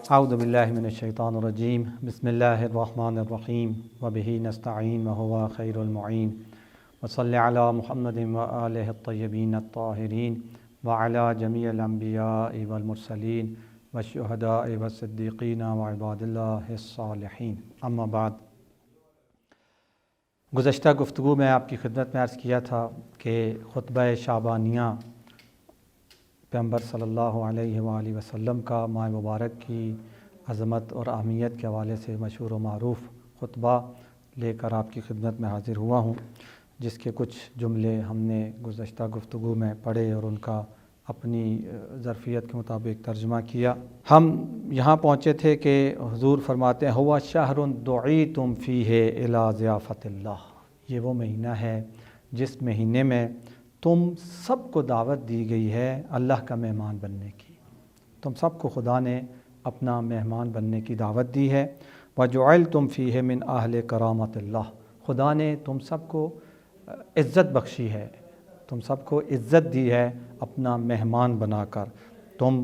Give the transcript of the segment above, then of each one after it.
اعوذ باللہ من الشیطان الرجیم بسم اللہ الرحمن الرحیم وبہ نستعین وہو خیر المعین وصلی علی محمد وآلہ الطیبین الطاہرین وعلی جمیع الانبیاء والمرسلین والشہداء والصدیقین وعباد اللہ الصالحین، اما بعد۔ گزشتہ گفتگو میں آپ کی خدمت میں عرض کیا تھا کہ خطبہ شعبانیہ پیغمبر صلی اللہ علیہ وآلہ وسلم کا ماہ مبارک کی عظمت اور اہمیت کے حوالے سے مشہور و معروف خطبہ لے کر آپ کی خدمت میں حاضر ہوا ہوں، جس کے کچھ جملے ہم نے گزشتہ گفتگو میں پڑھے اور ان کا اپنی ظرفیت کے مطابق ترجمہ کیا۔ ہم یہاں پہنچے تھے کہ حضور فرماتے ہیں ہوا شہر دعیتم فیہ الی ضیافت اللہ، یہ وہ مہینہ ہے جس مہینے میں تم سب کو دعوت دی گئی ہے اللہ کا مہمان بننے کی، تم سب کو خدا نے اپنا مہمان بننے کی دعوت دی ہے۔ وَجُعِلْتُمْ فِيهِ مِنْ أَهْلِ كَرَامَةِ اللَّهِ، خدا نے تم سب کو عزت بخشی ہے، تم سب کو عزت دی ہے اپنا مہمان بنا کر، تم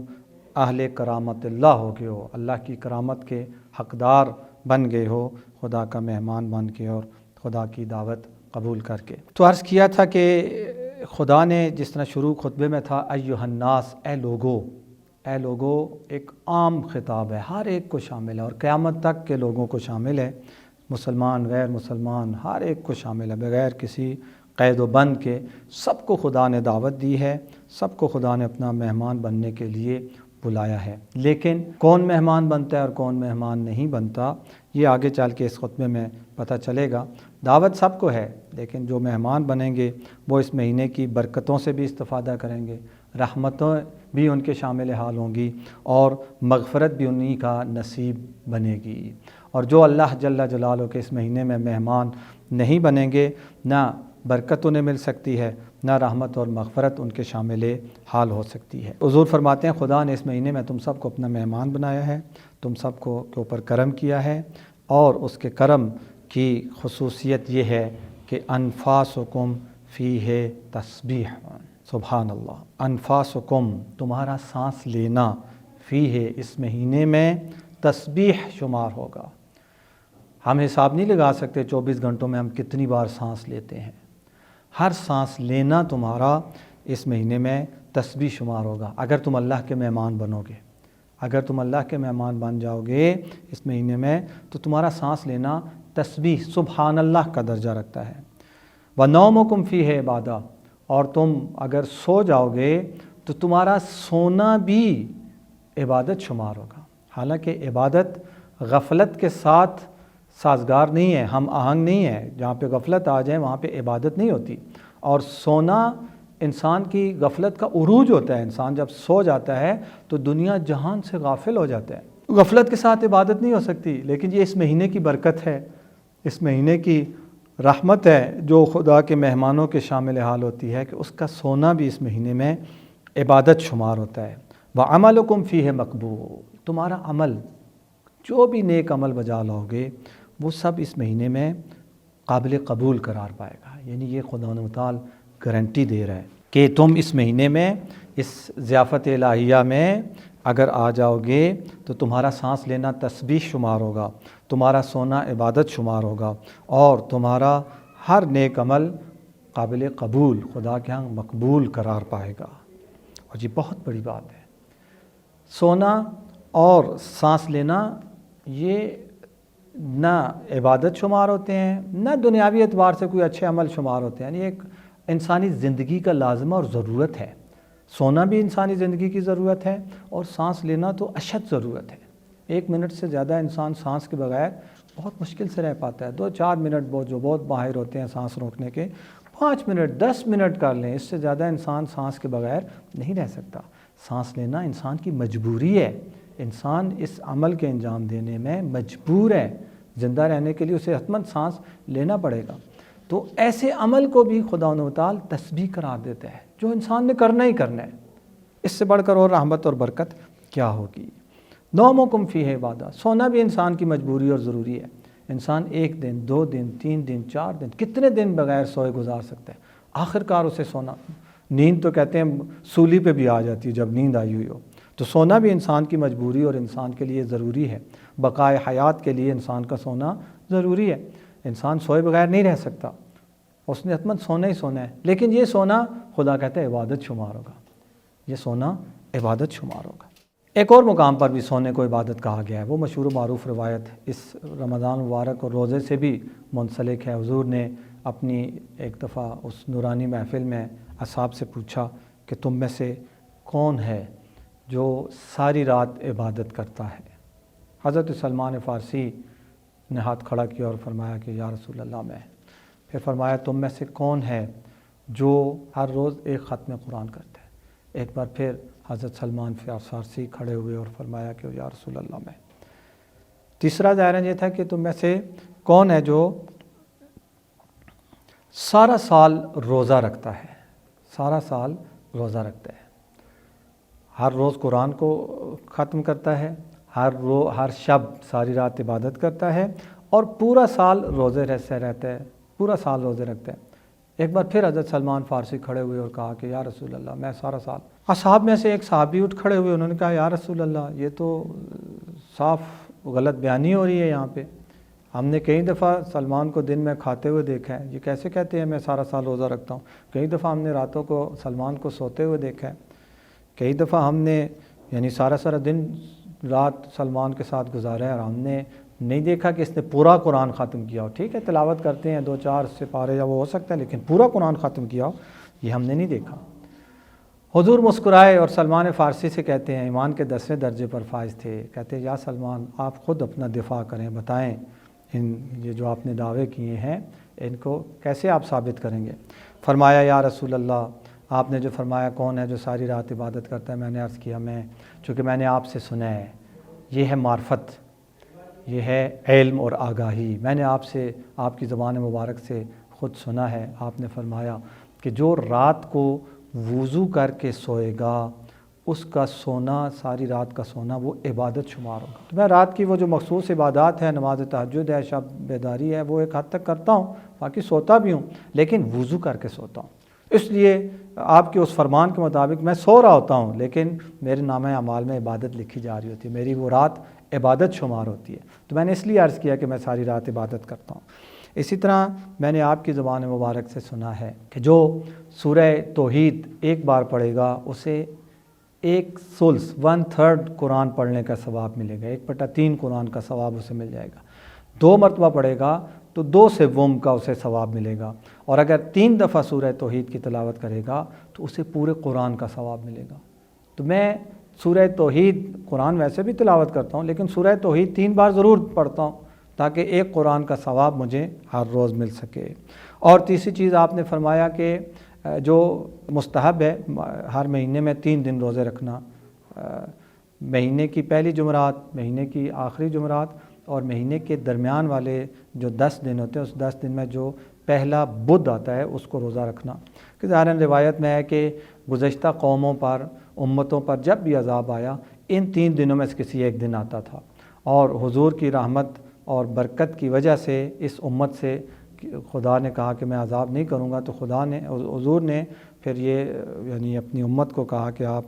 اہل کرامت اللہ ہو گئے ہو، اللہ کی کرامت کے حقدار بن گئے ہو، خدا کا مہمان بن کے اور خدا کی دعوت قبول کر کے۔ تو عرض کیا تھا کہ خدا نے جس طرح شروع خطبے میں تھا ایھا الناس، اے لوگو، ایک عام خطاب ہے، ہر ایک کو شامل ہے اور قیامت تک کے لوگوں کو شامل ہے، مسلمان غیر مسلمان ہر ایک کو شامل ہے، بغیر کسی قید و بند کے سب کو خدا نے دعوت دی ہے، سب کو خدا نے اپنا مہمان بننے کے لیے بلایا ہے۔ لیکن کون مہمان بنتا ہے اور کون مہمان نہیں بنتا، یہ آگے چل کے اس خطبے میں پتہ چلے گا۔ دعوت سب کو ہے، لیکن جو مہمان بنیں گے وہ اس مہینے کی برکتوں سے بھی استفادہ کریں گے، رحمتوں بھی ان کے شامل حال ہوں گی اور مغفرت بھی انہی کا نصیب بنے گی۔ اور جو اللہ جل جلالہ کے اس مہینے میں مہمان نہیں بنیں گے، نہ برکت انہیں مل سکتی ہے، نہ رحمت اور مغفرت ان کے شامل حال ہو سکتی ہے۔ حضور فرماتے ہیں خدا نے اس مہینے میں تم سب کو اپنا مہمان بنایا ہے، تم سب کو کے اوپر کرم کیا ہے، اور اس کے کرم کی خصوصیت یہ ہے کہ انفاسکم فیہ تسبیح، سبحان اللہ، انفاسکم تمہارا سانس لینا، فیہ اس مہینے میں تسبیح شمار ہوگا۔ ہم حساب نہیں لگا سکتے 24 گھنٹوں میں ہم کتنی بار سانس لیتے ہیں، ہر سانس لینا تمہارا اس مہینے میں تسبیح شمار ہوگا۔ اگر تم اللہ کے مہمان بنو گے، اگر تم اللہ کے مہمان بن جاؤ گے اس مہینے میں، تو تمہارا سانس لینا تسبیح سبحان اللہ کا درجہ رکھتا ہے۔ وَنَوْمُكُمْ فِيهِ عِبَادَةٌ، اور تم اگر سو جاؤ گے تو تمہارا سونا بھی عبادت شمار ہوگا۔ حالانکہ عبادت غفلت کے ساتھ سازگار نہیں ہے، ہم آہنگ نہیں ہے، جہاں پہ غفلت آ جائے وہاں پہ عبادت نہیں ہوتی، اور سونا انسان کی غفلت کا عروج ہوتا ہے۔ انسان جب سو جاتا ہے تو دنیا جہان سے غافل ہو جاتا ہے، غفلت کے ساتھ عبادت نہیں ہو سکتی۔ لیکن یہ اس مہینے کی برکت ہے، اس مہینے کی رحمت ہے جو خدا کے مہمانوں کے شامل حال ہوتی ہے کہ اس کا سونا بھی اس مہینے میں عبادت شمار ہوتا ہے۔ وَعَمَلُكُمْ فِيهِ مَقْبُولٌ، تمہارا عمل جو بھی نیک عمل بجا لاؤ گے وہ سب اس مہینے میں قابل قبول قرار پائے گا۔ یعنی یہ خدا متعال گارنٹی دے رہا ہے کہ تم اس مہینے میں اس ضیافت الہیہ میں اگر آ جاؤ گے تو تمہارا سانس لینا تسبیح شمار ہوگا، تمہارا سونا عبادت شمار ہوگا، اور تمہارا ہر نیک عمل قابل قبول، خدا کے ہاں مقبول قرار پائے گا۔ اور یہ بہت بڑی بات ہے، سونا اور سانس لینا یہ نہ عبادت شمار ہوتے ہیں، نہ دنیاوی اعتبار سے کوئی اچھے عمل شمار ہوتے ہیں، یعنی ایک انسانی زندگی کا لازمہ اور ضرورت ہے۔ سونا بھی انسانی زندگی کی ضرورت ہے اور سانس لینا تو اشد ضرورت ہے۔ 1 منٹ سے زیادہ انسان سانس کے بغیر بہت مشکل سے رہ پاتا ہے۔ 2-4 منٹ جو بہت ماہر ہوتے ہیں سانس روکنے کے، 5 منٹ 10 منٹ کر لیں، اس سے زیادہ انسان سانس کے بغیر نہیں رہ سکتا۔ سانس لینا انسان کی مجبوری ہے، انسان اس عمل کے انجام دینے میں مجبور ہے، زندہ رہنے کے لیے اسے حتماً سانس لینا پڑے گا۔ تو ایسے عمل کو بھی خدا و تعالی تسبیح قرار دیتا ہے جو انسان نے کرنا ہی کرنا ہے، اس سے بڑھ کر اور رحمت اور برکت کیا ہوگی۔ نومکم فیہ عبادہ، سونا بھی انسان کی مجبوری اور ضروری ہے۔ انسان 1 دن 2 دن 3 دن 4 دن کتنے دن بغیر سوئے گزار سکتا ہے، آخر کار اسے سونا، نیند تو کہتے ہیں سولی پہ بھی آ جاتی ہے جب نیند آئی ہوئی ہو، تو سونا بھی انسان کی مجبوری اور انسان کے لیے ضروری ہے، بقائے حیات کے لیے انسان کا سونا ضروری ہے۔ انسان سوئے بغیر نہیں رہ سکتا، اس نے حتماً سونا ہی سونا ہے، لیکن یہ سونا خدا کہتا ہے عبادت شمار ہوگا، یہ سونا عبادت شمار ہوگا۔ ایک اور مقام پر بھی سونے کو عبادت کہا گیا ہے، وہ مشہور و معروف روایت اس رمضان مبارک اور روزے سے بھی منسلک ہے۔ حضور نے اپنی ایک دفعہ اس نورانی محفل میں اصحاب سے پوچھا کہ تم میں سے کون ہے جو ساری رات عبادت کرتا ہے؟ حضرت سلمان فارسی نے ہاتھ کھڑا کیا اور فرمایا کہ یا رسول اللہ میں۔ پھر فرمایا تم میں سے کون ہے جو ہر روز ایک ختم قرآن کرتا ہے؟ ایک بار پھر حضرت سلمان فارسی کھڑے ہوئے اور فرمایا کہ یا رسول اللہ میں۔ تیسرا دائرہ یہ تھا کہ تم میں سے کون ہے جو سارا سال روزہ رکھتا ہے، سارا سال روزہ رکھتا ہے، ہر روز قرآن کو ختم کرتا ہے، ہر شب ساری رات عبادت کرتا ہے اور پورا سال روزے سے رہتا ہے، پورا سال روزے رکھتا ہے۔ ایک بار پھر حضرت سلمان فارسی کھڑے ہوئے اور کہا کہ یا رسول اللہ میں سارا سال۔ اصحاب میں سے ایک صحابی اٹھ کھڑے ہوئے، انہوں نے کہا یا رسول اللہ یہ تو صاف غلط بیانی ہو رہی ہے یہاں پہ، ہم نے کئی دفعہ سلمان کو دن میں کھاتے ہوئے دیکھا ہے، یہ کیسے کہتے ہیں میں سارا سال روزہ رکھتا ہوں؟ کئی دفعہ ہم نے راتوں کو سلمان کو سوتے ہوئے دیکھا ہے، کئی دفعہ ہم نے یعنی سارا دن رات سلمان کے ساتھ گزارا ہے اور ہم نے نہیں دیکھا کہ اس نے پورا قرآن ختم کیا ہو۔ ٹھیک ہے تلاوت کرتے ہیں 2-4 سپارے یا وہ ہو سکتا ہے، لیکن پورا قرآن ختم کیا ہو یہ ہم نے نہیں دیکھا۔ حضور مسکرائے اور سلمان فارسی سے کہتے ہیں ایمان کے 10ویں درجے پر فائز تھے، کہتے ہیں یا سلمان آپ خود اپنا دفاع کریں، بتائیں یہ جو آپ نے دعوے کیے ہیں ان کو کیسے آپ ثابت کریں گے؟ فرمایا یا رسول اللہ آپ نے جو فرمایا کون ہے جو ساری رات عبادت کرتا ہے، میں نے عرض کیا چونکہ میں نے آپ سے سنا ہے، یہ ہے معرفت، یہ ہے علم اور آگاہی، میں نے آپ سے آپ کی زبان مبارک سے خود سنا ہے، آپ نے فرمایا کہ جو رات کو وضو کر کے سوئے گا اس کا سونا ساری رات کا سونا وہ عبادت شمار ہوگا۔ تو میں رات کی وہ جو مخصوص عبادات ہے، نماز تہجد ہے، شب بیداری ہے، وہ ایک حد تک کرتا ہوں، باقی سوتا بھی ہوں لیکن وضو کر کے سوتا ہوں۔ اس لیے آپ کے اس فرمان کے مطابق میں سو رہا ہوتا ہوں لیکن میرے نامہ اعمال میں عبادت لکھی جا رہی ہوتی ہے، میری وہ رات عبادت شمار ہوتی ہے، تو میں نے اس لیے عرض کیا کہ میں ساری رات عبادت کرتا ہوں۔ اسی طرح میں نے آپ کی زبان مبارک سے سنا ہے کہ جو سورہ توحید ایک بار پڑھے گا اسے 1/3 قرآن پڑھنے کا ثواب ملے گا، 1/3 قرآن کا ثواب اسے مل جائے گا۔ 2 مرتبہ پڑھے گا تو 2/7 کا اسے ثواب ملے گا، اور اگر 3 دفعہ سورہ توحید کی تلاوت کرے گا تو اسے پورے قرآن کا ثواب ملے گا۔ تو میں سورہ توحید قرآن ویسے بھی تلاوت کرتا ہوں لیکن سورہ توحید 3 بار ضرور پڑھتا ہوں تاکہ ایک قرآن کا ثواب مجھے ہر روز مل سکے۔ اور تیسری چیز آپ نے فرمایا کہ جو مستحب ہے ہر مہینے میں 3 دن روزے رکھنا، مہینے کی پہلی جمعرات، مہینے کی آخری جمعرات اور مہینے کے درمیان والے جو 10 دن ہوتے ہیں اس 10 دن میں جو پہلا بدھ آتا ہے اس کو روزہ رکھنا۔ کہ ظاہراً روایت میں ہے کہ گزشتہ قوموں پر امتوں پر جب بھی عذاب آیا ان 3 دنوں میں سے کسی ایک دن آتا تھا، اور حضور کی رحمت اور برکت کی وجہ سے اس امت سے خدا نے کہا کہ میں عذاب نہیں کروں گا، تو حضور نے پھر یہ یعنی اپنی امت کو کہا کہ آپ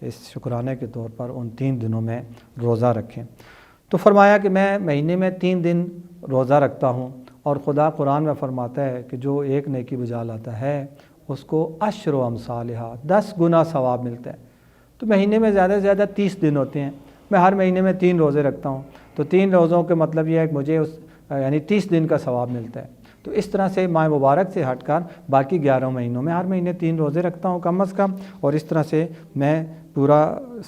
اس شکرانے کے طور پر ان 3 دنوں میں روزہ رکھیں۔ تو فرمایا کہ میں مہینے میں 3 دن روزہ رکھتا ہوں، اور خدا قرآن میں فرماتا ہے کہ جو ایک نیکی بجا لاتا ہے اس کو 10 امثالہا 10 گنا ثواب ملتا ہے۔ تو مہینے میں زیادہ سے زیادہ 30 دن ہوتے ہیں، میں ہر مہینے میں 3 روزے رکھتا ہوں، تو 3 روزوں کے مطلب یہ ہے کہ مجھے یعنی 30 دن کا ثواب ملتا ہے۔ تو اس طرح سے ماہ مبارک سے ہٹ کر باقی 11 مہینوں میں ہر مہینے 3 روزے رکھتا ہوں کم از کم، اور اس طرح سے میں پورا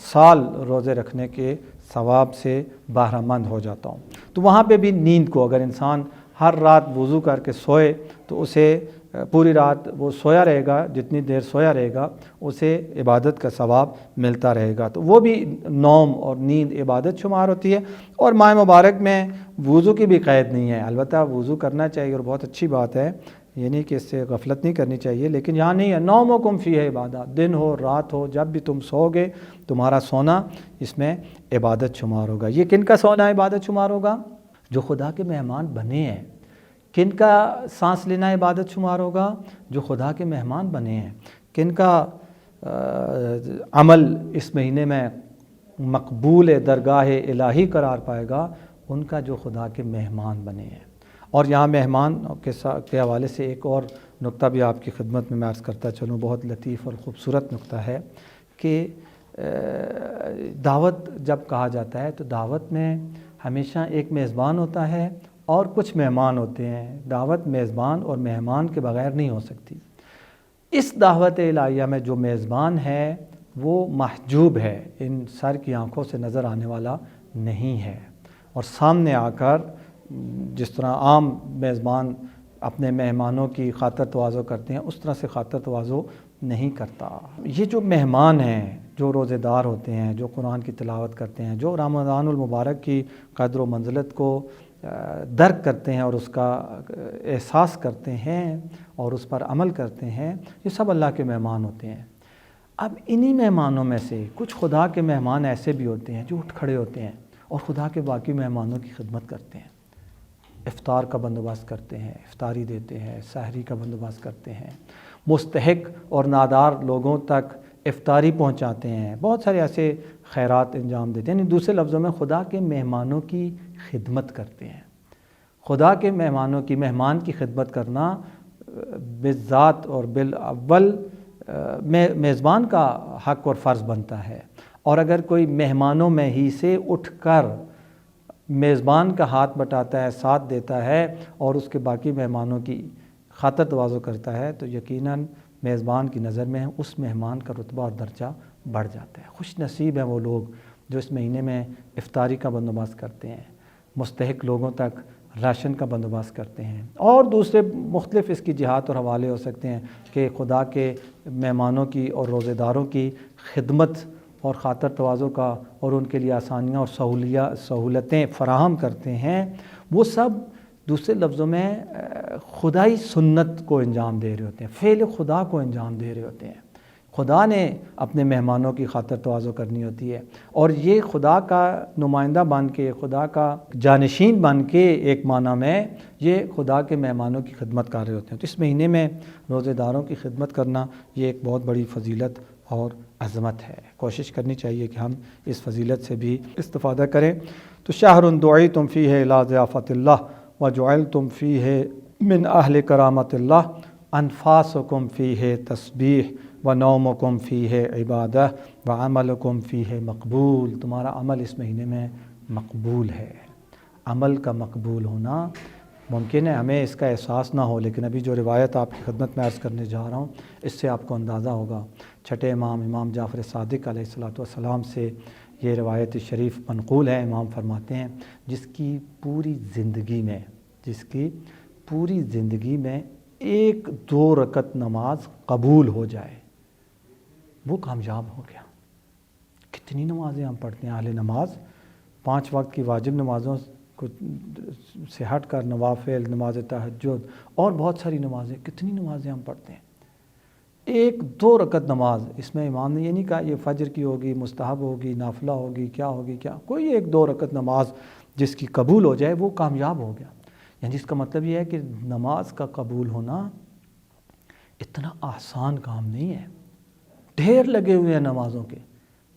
سال روزے رکھنے کے ثواب سے بہرہ مند ہو جاتا ہوں۔ تو وہاں پہ بھی نیند کو اگر انسان ہر رات وضو کر کے سوئے تو اسے پوری رات وہ سویا رہے گا، جتنی دیر سویا رہے گا اسے عبادت کا ثواب ملتا رہے گا، تو وہ بھی نوم اور نیند عبادت شمار ہوتی ہے۔ اور ماہ مبارک میں وضو کی بھی قید نہیں ہے، البتہ وضو کرنا چاہیے اور بہت اچھی بات ہے، یعنی کہ اس سے غفلت نہیں کرنی چاہیے، لیکن یہاں نہیں ہے نومکم فیہ عبادت، دن ہو رات ہو جب بھی تم سو گے تمہارا سونا اس میں عبادت شمار ہوگا۔ یہ کن کا سونا عبادت شمار ہوگا؟ جو خدا کے مہمان بنے ہیں۔ کن کا سانس لینا عبادت شمار ہوگا؟ جو خدا کے مہمان بنے ہیں۔ کن کا عمل اس مہینے میں مقبول درگاہ الہی قرار پائے گا ان کا جو خدا کے مہمان بنے ہیں۔ اور یہاں مہمان کے حوالے سے ایک اور نقطہ بھی آپ کی خدمت میں عرض کرتا چلوں، بہت لطیف اور خوبصورت نقطہ ہے کہ دعوت جب کہا جاتا ہے تو دعوت میں ہمیشہ ایک میزبان ہوتا ہے اور کچھ مہمان ہوتے ہیں۔ دعوت میزبان اور مہمان کے بغیر نہیں ہو سکتی۔ اس دعوت الہیہ میں جو میزبان ہے وہ محجوب ہے، ان سر کی آنکھوں سے نظر آنے والا نہیں ہے، اور سامنے آ کر جس طرح عام میزبان اپنے مہمانوں کی خاطر تواضع کرتے ہیں اس طرح سے خاطر تواضع نہیں کرتا۔ یہ جو مہمان ہیں، جو روزے دار ہوتے ہیں، جو قرآن کی تلاوت کرتے ہیں، جو رمضان المبارک کی قدر و منزلت کو درک کرتے ہیں اور اس کا احساس کرتے ہیں اور اس پر عمل کرتے ہیں، یہ سب اللہ کے مہمان ہوتے ہیں۔ اب انہی مہمانوں میں سے کچھ خدا کے مہمان ایسے بھی ہوتے ہیں جو اٹھ کھڑے ہوتے ہیں اور خدا کے باقی مہمانوں کی خدمت کرتے ہیں، افطار کا بندوبست کرتے ہیں، افطاری دیتے ہیں، سحری کا بندوبست کرتے ہیں، مستحق اور نادار لوگوں تک افطاری پہنچاتے ہیں، بہت سارے ایسے خیرات انجام دیتے ہیں۔ یعنی دوسرے لفظوں میں خدا کے مہمانوں کی خدمت کرتے ہیں۔ خدا کے مہمان کی خدمت کرنا بالذات اور بالاول میزبان کا حق اور فرض بنتا ہے، اور اگر کوئی مہمانوں میں ہی سے اٹھ کر میزبان کا ہاتھ بٹاتا ہے، ساتھ دیتا ہے اور اس کے باقی مہمانوں کی خاطر تواضع کرتا ہے تو یقیناً میزبان کی نظر میں اس مہمان کا رتبہ اور درجہ بڑھ جاتا ہے۔ خوش نصیب ہیں وہ لوگ جو اس مہینے میں افطاری کا بندوبست کرتے ہیں، مستحق لوگوں تک راشن کا بندوبست کرتے ہیں، اور دوسرے مختلف اس کی جہات اور حوالے ہو سکتے ہیں کہ خدا کے مہمانوں کی اور روزے داروں کی خدمت اور خاطر تواضع کا اور ان کے لیے آسانیاں اور سہولتیں فراہم کرتے ہیں۔ وہ سب دوسرے لفظوں میں خدائی سنت کو انجام دے رہے ہوتے ہیں، فعل خدا کو انجام دے رہے ہوتے ہیں۔ خدا نے اپنے مہمانوں کی خاطر تواضع کرنی ہوتی ہے، اور یہ خدا کا نمائندہ بن کے، خدا کا جانشین بن کے ایک معنی میں یہ خدا کے مہمانوں کی خدمت کر رہے ہوتے ہیں۔ تو اس مہینے میں روزے داروں کی خدمت کرنا یہ ایک بہت بڑی فضیلت اور عظمت ہے۔ کوشش کرنی چاہیے کہ ہم اس فضیلت سے بھی استفادہ کریں۔ تو شہر دعیتم فیہ الی ضیافۃ اللہ وجعلتم فیہ من اہل کرامۃ اللہ، انفاسکم فیہ تسبیح ونومکم فیہ عبادہ وعملکم فیہ مقبول۔ تمہارا عمل اس مہینے میں مقبول ہے۔ عمل کا مقبول ہونا ممکن ہے ہمیں اس کا احساس نہ ہو، لیکن ابھی جو روایت آپ کی خدمت میں عرض کرنے جا رہا ہوں اس سے آپ کو اندازہ ہوگا۔ چھٹے امام جعفر صادق علیہ السلام سے یہ روایت شریف منقول ہے۔ امام فرماتے ہیں جس کی پوری زندگی میں ایک دو رکعت نماز قبول ہو جائے وہ کامیاب ہو گیا۔ کتنی نمازیں ہم پڑھتے ہیں اہل نماز، 5 وقت کی واجب نمازوں سے ہٹ کر نوافل، نماز تہجد اور بہت ساری نمازیں، کتنی نمازیں ہم پڑھتے ہیں۔ 1-2 رکعت نماز، اس میں امام نے یہ نہیں کہا یہ فجر کی ہوگی، مستحب ہوگی، نافلہ ہوگی، کیا ہوگی، کوئی 1-2 رکعت نماز جس کی قبول ہو جائے وہ کامیاب ہو گیا۔ یعنی اس کا مطلب یہ ہے کہ نماز کا قبول ہونا اتنا آسان کام نہیں ہے۔ ڈھیر لگے ہوئے ہیں نمازوں کے،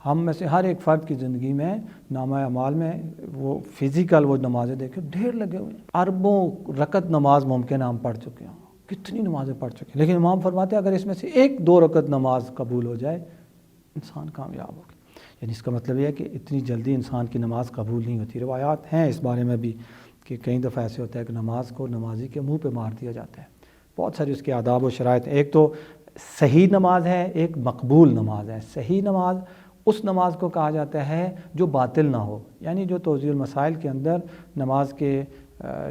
ہم میں سے ہر ایک فرد کی زندگی میں نامہ اعمال میں وہ فزیکل وہ نمازیں دیکھیں ڈھیر لگے ہوئے ہیں۔ اربوں رکعت نماز ممکن ہے ہم پڑھ چکے ہوں، کتنی نمازیں پڑھ چکے ہیں، لیکن امام فرماتے ہیں اگر اس میں سے 1-2 رکعت نماز قبول ہو جائے انسان کامیاب ہو گیا۔ یعنی اس کا مطلب یہ ہے کہ اتنی جلدی انسان کی نماز قبول نہیں ہوتی۔ روایات ہیں اس بارے میں بھی کہ کئی دفعہ ایسے ہوتا ہے کہ نماز کو نمازی کے منہ پہ مار دیا جاتا ہے۔ بہت ساری اس کے آداب و شرائط ہیں۔ ایک تو صحیح نماز ہے، ایک مقبول نماز ہے۔ صحیح نماز اس نماز کو کہا جاتا ہے جو باطل نہ ہو، یعنی جو توضیح المسائل کے اندر نماز کے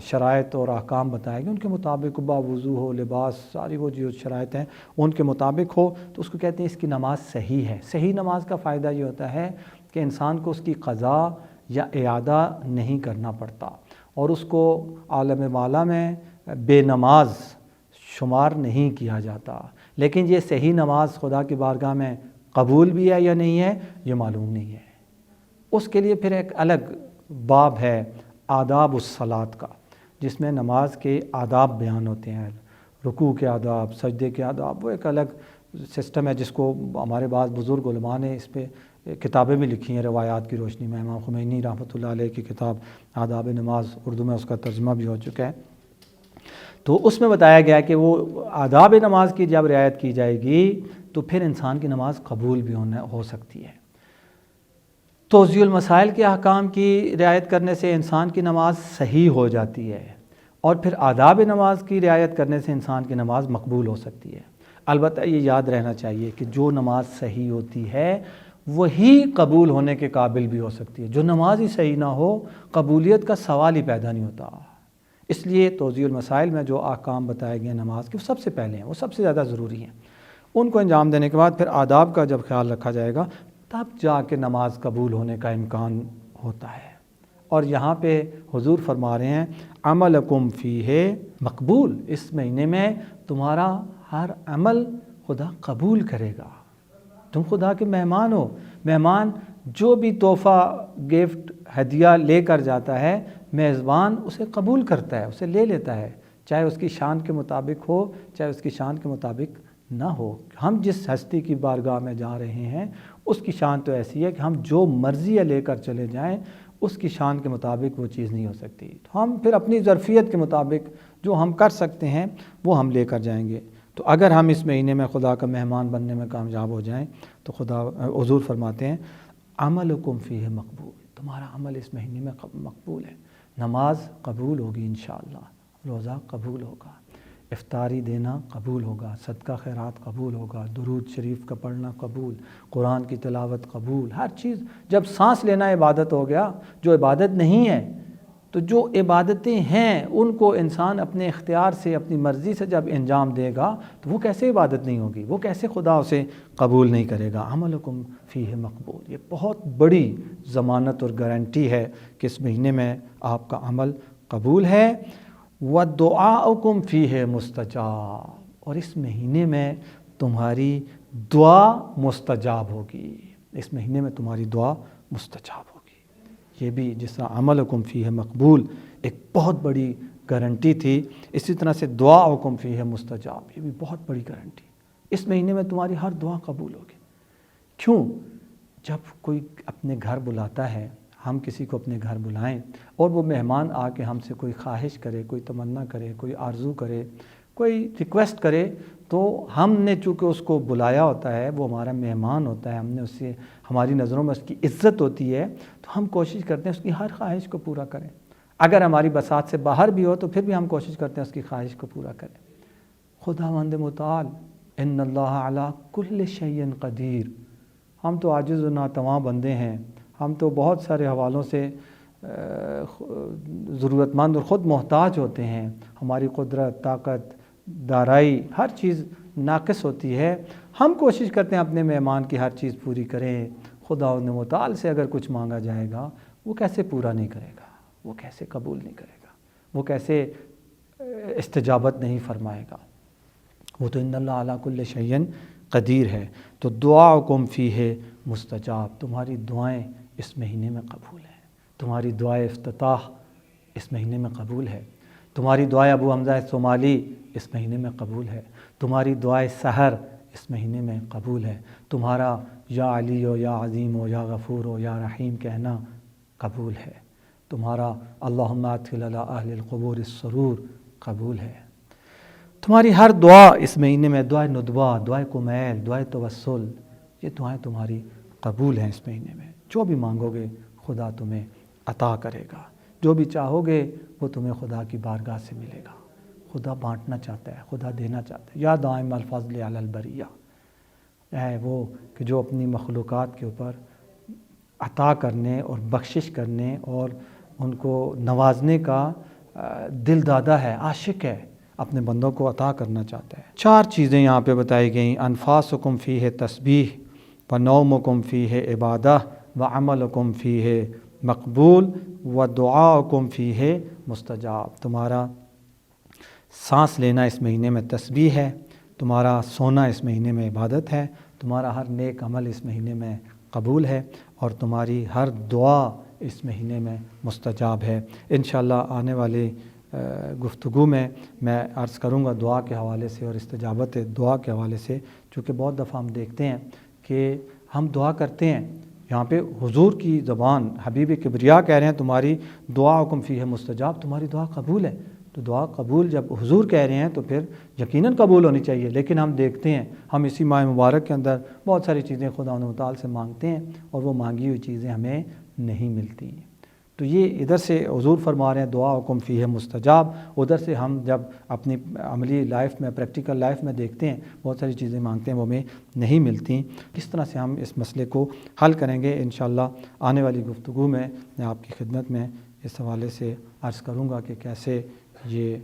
شرائط اور احکام بتائے گئے ان کے مطابق باوضو ہو، لباس، ساری وہ جو شرائط ہیں ان کے مطابق ہو تو اس کو کہتے ہیں اس کی نماز صحیح ہے۔ صحیح نماز کا فائدہ یہ ہوتا ہے کہ انسان کو اس کی قضا یا اعادہ نہیں کرنا پڑتا، اور اس کو عالم بالا میں بے نماز شمار نہیں کیا جاتا۔ لیکن یہ صحیح نماز خدا کی بارگاہ میں قبول بھی ہے یا نہیں ہے یہ معلوم نہیں ہے۔ اس کے لیے پھر ایک الگ باب ہے آداب الصلاۃ کا، جس میں نماز کے آداب بیان ہوتے ہیں، رکوع کے آداب، سجدے کے آداب، وہ ایک الگ سسٹم ہے جس کو ہمارے بعض بزرگ علماء نے اس پہ کتابیں بھی لکھی ہیں روایات کی روشنی میں. امام خمینی رحمۃ اللہ علیہ کی کتاب آداب نماز، اردو میں اس کا ترجمہ بھی ہو چکا ہے. تو اس میں بتایا گیا کہ وہ آداب نماز کی جب رعایت کی جائے گی تو پھر انسان کی نماز قبول بھی ہو سکتی ہے. توضیح المسائل کے احکام کی رعایت کرنے سے انسان کی نماز صحیح ہو جاتی ہے، اور پھر آداب نماز کی رعایت کرنے سے انسان کی نماز مقبول ہو سکتی ہے. البتہ یہ یاد رہنا چاہیے کہ جو نماز صحیح ہوتی ہے وہی قبول ہونے کے قابل بھی ہو سکتی ہے. جو نماز ہی صحیح نہ ہو قبولیت کا سوال ہی پیدا نہیں ہوتا. اس لیے توضیح المسائل میں جو احکام بتائے گئے نماز کے وہ سب سے پہلے ہیں، وہ سب سے زیادہ ضروری ہیں. ان کو انجام دینے کے بعد پھر آداب کا جب خیال رکھا جائے گا تب جا کے نماز قبول ہونے کا امکان ہوتا ہے. اور یہاں پہ حضور فرما رہے ہیں عملکم فیہ مقبول، اس مہینے میں تمہارا ہر عمل خدا قبول کرے گا. تم خدا کے مہمان ہو. مہمان جو بھی تحفہ، گفٹ، ہدیہ لے کر جاتا ہے میزبان اسے قبول کرتا ہے، اسے لے لیتا ہے، چاہے اس کی شان کے مطابق ہو چاہے اس کی شان کے مطابق نہ ہو. ہم جس ہستی کی بارگاہ میں جا رہے ہیں اس کی شان تو ایسی ہے کہ ہم جو مرضی لے کر چلے جائیں اس کی شان کے مطابق وہ چیز نہیں ہو سکتی. تو ہم پھر اپنی ظرفیت کے مطابق جو ہم کر سکتے ہیں وہ ہم لے کر جائیں گے. تو اگر ہم اس مہینے میں خدا کا مہمان بننے میں کامیاب ہو جائیں تو خدا حضور فرماتے ہیں عملکم فیہ مقبول، تمہارا عمل اس مہینے میں مقبول ہے. نماز قبول ہوگی انشاءاللہ، روزہ قبول ہوگا، افطاری دینا قبول ہوگا، صدقہ خیرات قبول ہوگا، درود شریف کا پڑھنا قبول، قرآن کی تلاوت قبول، ہر چیز. جب سانس لینا عبادت ہو گیا، جو عبادت نہیں ہے تو جو عبادتیں ہیں ان کو انسان اپنے اختیار سے اپنی مرضی سے جب انجام دے گا تو وہ کیسے عبادت نہیں ہوگی، وہ کیسے خدا اسے قبول نہیں کرے گا. عملکم فیہ مقبول، یہ بہت بڑی ضمانت اور گارنٹی ہے کہ اس مہینے میں آپ کا عمل قبول ہے. وَدُعَاؤُكُمْ فِيهِ مُسْتَجَابٌ، اور اس مہینے میں تمہاری دعا مستجاب ہوگی. اس مہینے میں تمہاری دعا مستجاب ہوگی. یہ بھی جس طرح عملکم فیہ مقبول ایک بہت بڑی گارنٹی تھی، اسی طرح سے دعاؤکم فیہ مستجاب یہ بھی بہت بڑی گارنٹی. اس مہینے میں تمہاری ہر دعا قبول ہوگی. کیوں؟ جب کوئی اپنے گھر بلاتا ہے، ہم کسی کو اپنے گھر بلائیں اور وہ مہمان آ کے ہم سے کوئی خواہش کرے، کوئی تمنا کرے، کوئی آرزو کرے، کوئی ریکویسٹ کرے، تو ہم نے چونکہ اس کو بلایا ہوتا ہے، وہ ہمارا مہمان ہوتا ہے، ہم نے اس سے ہماری نظروں میں اس کی عزت ہوتی ہے، تو ہم کوشش کرتے ہیں اس کی ہر خواہش کو پورا کریں. اگر ہماری بساط سے باہر بھی ہو تو پھر بھی ہم کوشش کرتے ہیں اس کی خواہش کو پورا کریں. خداوند متعال ان اللہ علی کل شیء قدیر، ہم تو عاجز و ناتواں بندے ہیں، ہم تو بہت سارے حوالوں سے ضرورت مند اور خود محتاج ہوتے ہیں. ہماری قدرت، طاقت، دارائی ہر چیز ناقص ہوتی ہے. ہم کوشش کرتے ہیں اپنے مہمان کی ہر چیز پوری کریں. خداوند متعال سے اگر کچھ مانگا جائے گا وہ کیسے پورا نہیں کرے گا، وہ کیسے قبول نہیں کرے گا، وہ کیسے استجابت نہیں فرمائے گا. وہ تو ان اللہ علی کل شیء قدیر ہے. تو دعاؤکم فیہ مستجاب، تمہاری دعائیں اس مہینے میں قبول ہیں. تمہاری دعائے افتتاح اس مہینے میں قبول ہے. تمہاری دعائے ابو حمزہ صومالی اس مہینے میں قبول ہے. تمہاری دعائے سحر اس مہینے میں قبول ہے. تمہارا یا علی ہو، یا عظیم ہو، یا غفور ہو، یا رحیم کہنا قبول ہے. تمہارا اللہم ادخل علی اہل القبور السرور قبول ہے. تمہاری ہر دعا اس مہینے میں، دعائے ندبہ، دعائے کمیل، دعائے توسل، یہ دعائیں تمہاری قبول ہیں. اس مہینے میں جو بھی مانگو گے خدا تمہیں عطا کرے گا. جو بھی چاہو گے وہ تمہیں خدا کی بارگاہ سے ملے گا. خدا بانٹنا چاہتا ہے، خدا دینا چاہتا ہے. یا دائم الفضل علی البریہ، ہے وہ کہ جو اپنی مخلوقات کے اوپر عطا کرنے اور بخشش کرنے اور ان کو نوازنے کا دل دادا ہے، عاشق ہے، اپنے بندوں کو عطا کرنا چاہتا ہے. 4 چیزیں یہاں پہ بتائی گئیں: انفاسکم فیہ تسبیح، ونومکم فیہ عبادہ، وعملکم فیہ مقبول، ودعاؤکم فیہ مستجاب. تمہارا سانس لینا اس مہینے میں تسبیح ہے، تمہارا سونا اس مہینے میں عبادت ہے، تمہارا ہر نیک عمل اس مہینے میں قبول ہے، اور تمہاری ہر دعا اس مہینے میں مستجاب ہے. انشاءاللہ آنے والے گفتگو میں عرض کروں گا دعا کے حوالے سے اور استجابت دعا کے حوالے سے، چونکہ بہت دفعہ ہم دیکھتے ہیں کہ ہم دعا کرتے ہیں، یہاں پہ حضور کی زبان حبیب کبریا کہہ رہے ہیں تمہاری دعاؤکم فیہ مستجاب، تمہاری دعا قبول ہے، تو دعا قبول جب حضور کہہ رہے ہیں تو پھر یقیناً قبول ہونی چاہیے۔ لیکن ہم دیکھتے ہیں ہم اسی ماہ مبارک کے اندر بہت ساری چیزیں خدا تعالی سے مانگتے ہیں اور وہ مانگی ہوئی چیزیں ہمیں نہیں ملتی ہیں۔ تو یہ ادھر سے حضور فرما رہے ہیں دعاؤکم فیہ مستجاب، ادھر سے ہم جب اپنی عملی لائف میں پریکٹیکل لائف میں دیکھتے ہیں بہت ساری چیزیں مانگتے ہیں وہ ہمیں نہیں ملتی۔ کس طرح سے ہم اس مسئلے کو حل کریں گے انشاءاللہ آنے والی گفتگو میں آپ کی خدمت میں اس حوالے سے عرض کروں گا کہ کیسے یہ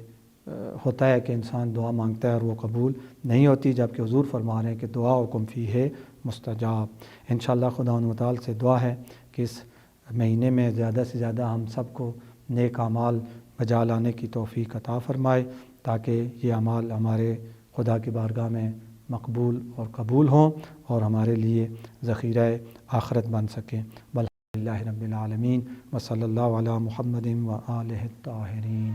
ہوتا ہے کہ انسان دعا مانگتا ہے اور وہ قبول نہیں ہوتی، جبکہ حضور فرما رہے ہیں کہ دعاؤکم فیہ مستجاب۔ انشاءاللہ خدا تعالی سے دعا ہے کہ اس مہینے میں زیادہ سے زیادہ ہم سب کو نیک اعمال بجا لانے کی توفیق عطا فرمائے، تاکہ یہ اعمال ہمارے خدا کی بارگاہ میں مقبول اور قبول ہوں اور ہمارے لیے ذخیرہ آخرت بن سکیں۔ والحمد للہ رب العالمین وصلی اللہ علی محمد و آلہ الطاہرین۔